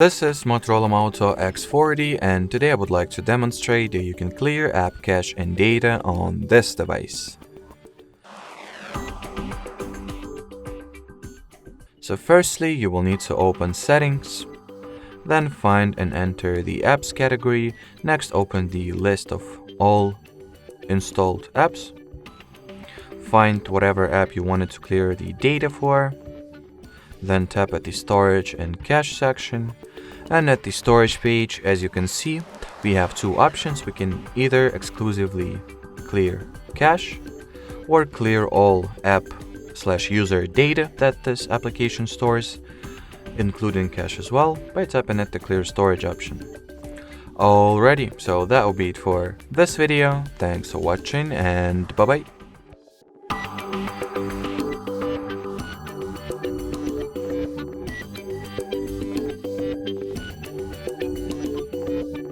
This is Motorola Moto X40, and today I would like to demonstrate that you can clear app cache and data on this device. So firstly, you will need to open Settings, then find and enter the Apps category. Next, open the list of all installed apps. Find whatever app you wanted to clear the data for. Then tap at the Storage and Cache section. And at the storage page, as you can see, we have two options. We can either exclusively clear cache or clear all app/user data that this application stores, including cache as well, by tapping at the clear storage option. Alrighty, so that will be it for this video. Thanks for watching and bye bye.